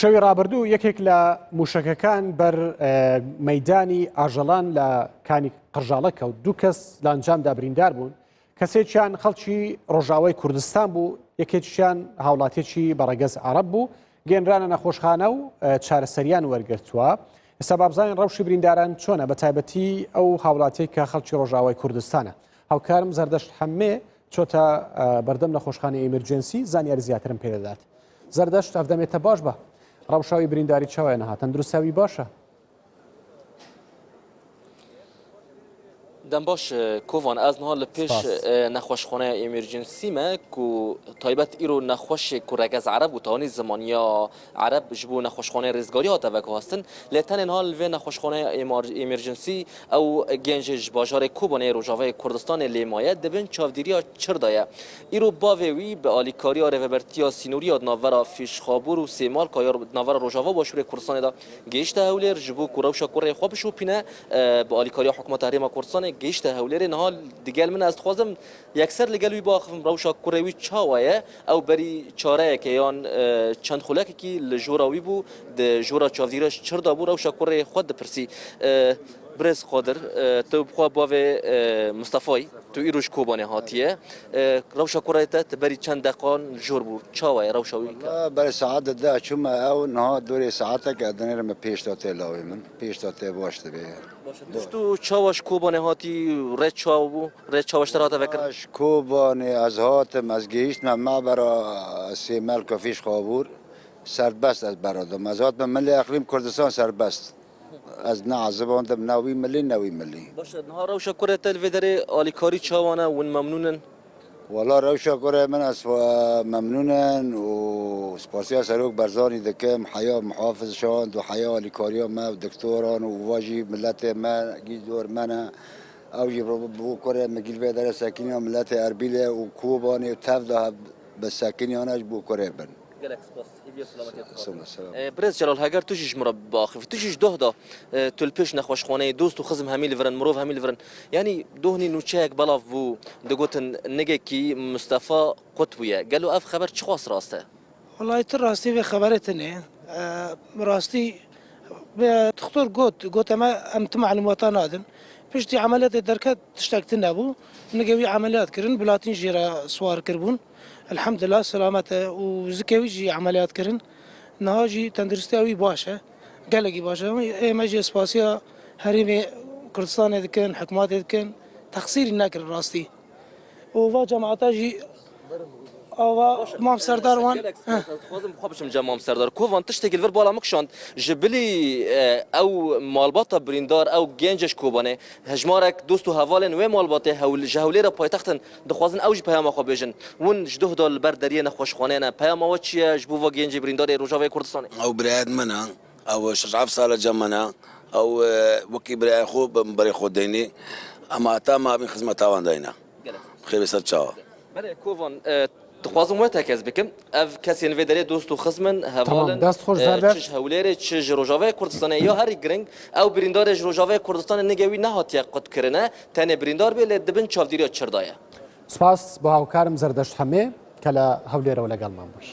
شەوی ڕابردوو یەکێک لە موشەکەکان بەر مەیدانی ئاژەڵان لە کانی قڕژاڵە کەوت. دوو کەس لە ئەنجامدا بریندار بوون. کەسێکیان خەڵکی ڕۆژاوای کوردستان بوو، یەکێکیان هاوڵاتێکی بەڕێگەز عەرەب بوو. گەێنرانە نەخۆشخانە و چارەسەریان وەرگرتووە. ئێستا با بزانین ڕەوشی برینداران چۆنە، بە تایبەتی ئەو هاوڵاتێک کە خەڵکی ڕۆژاوای کوردستانە. هاوکارم زەردەشت حەممێ چۆتە بەردەم نەخۆشخانەی ئێمرجنسی، زانیاری زیاترم پێ دەدات. زەردەشت ئەفدەمێتە باش بە ڕەوشاوی برینداری چاوایە نەهات، تەندروستاوی باشە؟ دەم باش کۆڤان ئەز نها لە پێش نەخۆشخانەیە ئێمرجنسیمە و تایبەت ئیرۆ نەخۆشێک و ڕێگەز عەرەب و تاوانی زمانیا عەرەب ji bo nexweşxaneyê rizgarî hate veguhastin lê tenê niha li vê nexweşxaneya îmêrcinsî ew gêncê ji bajarê Kobanê Rojavayê Kurdistanê lê maye dibin çavdîriya çir de ye. Îro bavê wî bi alîkariya rêvebertiya sînûriya di navbera Fîşxabûr û Sêmalka ya di navbera Rojava Başûrê Kurdistanê de gêişte hewlêr ji bo ku rewşa kurê xwe bişopîne bi alîkariya hikûmeta Herêma Kurdistanê gêişte hewlêrê niha digel min ez dixwazim yekser li gel wî biaxivim rewşa kurê wî çawa ye ew berî çareyeke yan çend xulekekî li jora wî bû di jora çavdîre çir da bû rewşa kurê xwe dipirsî. Birêz Xadir tu bixwe bavê Mustafayî tu îro ji Kobanê hatiye rewşa kurê te ti berî çend deqan jor bû çawa ye rewşa wî? Berê saetê de çûme ew niha dorê saetekê dinêre me pêş da tê lawê min pêş da tê baş dibe. Tu çawa ji Kobanê hatî rê çaw bû rê çaweşter hate vekirin? Ji Kobanê ez hatim ez gehîştme mabera Sêmelka Fîşxabûr serbest ez beradim. Ez hatim Millî Eqlîm Kurdistan serbest. Ez neazibandim newî millî newî millî. Baş niha rewşa kurê te li vê derê alîkarî çawan e hûn memnûnin? Wala rewşa kurê min ez memnûnin û spasiya Serok Barzanî dikim, heya muhafizşan û heya alîkariya me û doktoran û va jî milletê me gîzdor me ne ew jî bo kurê me gîl vê derê sekîniya milletê Erbîlê û Kobanê û tev de bi sekîniyan ji bo kurê bin. Gelek spas. Birêz Celal heger tu jî ji min re biaxivî tu jî ji doh da tu li pêş nexweşxaneyê dost û xizm hemî li virin mirov hemî li virin yanî dohnî nûçeyek belav bû digotin nigekî Mustafa qut bûye gelo ev xeber çi xwast rast e? Wallahi tu rastî vê xeberê tune rastî doktor got em tu melûmata nadin piştî emeliyatê derket tiştek din nebû nigê wî emeliyat kirin bilatîn jî re swar kirbûn elhamdülillah selamet e û zikê wî jî emeliyat kirin niha jî tenduristiya wî baş e gelekî baş e ême jî spasiya Herêmê Kurdistanê dikin hikûmetê dikin texsîrî nekirin rastî û va cemaeta jî ava mam serdar wan dixwazim xwe biçim cem mam serdar kovan tiştekî li vir bala mikşand ji bilî ew malbata birîndar ew gênc ji Kobanê hejmarek dost û hevalên wê malbatê ji hewlêra paytextin dixwazin ew jî peyama xwe bêjin hûn ji doh da li ber deriyê nexweşxaneyê ne peyama we çi ye ji bo va gêncê birîndarê Rojavayê Kurdistanê? Ew birayet min e ew şeşaf sala cem min e ew wekî biraya xwe berê xwe deynî em heta me avîn xizmeta wan dayne xêr ser çawa. Berê kovan dixwazim we tekez bikim ev kesên vê derê dost û xizmin hevalin çi ji hewlêrê çi ji Rojavayê Kurdistanê ya herî giring ew birîndarê ji Rojavayê Kurdistanê nigê wî nehatiye qutkirine tenê birîndar bê lê dibin çavdîriya çir da ye. سپاس بۆ هاوکارم زەردەشت حەممێ کە لە هەولێرەوە لەگەڵمان بووی.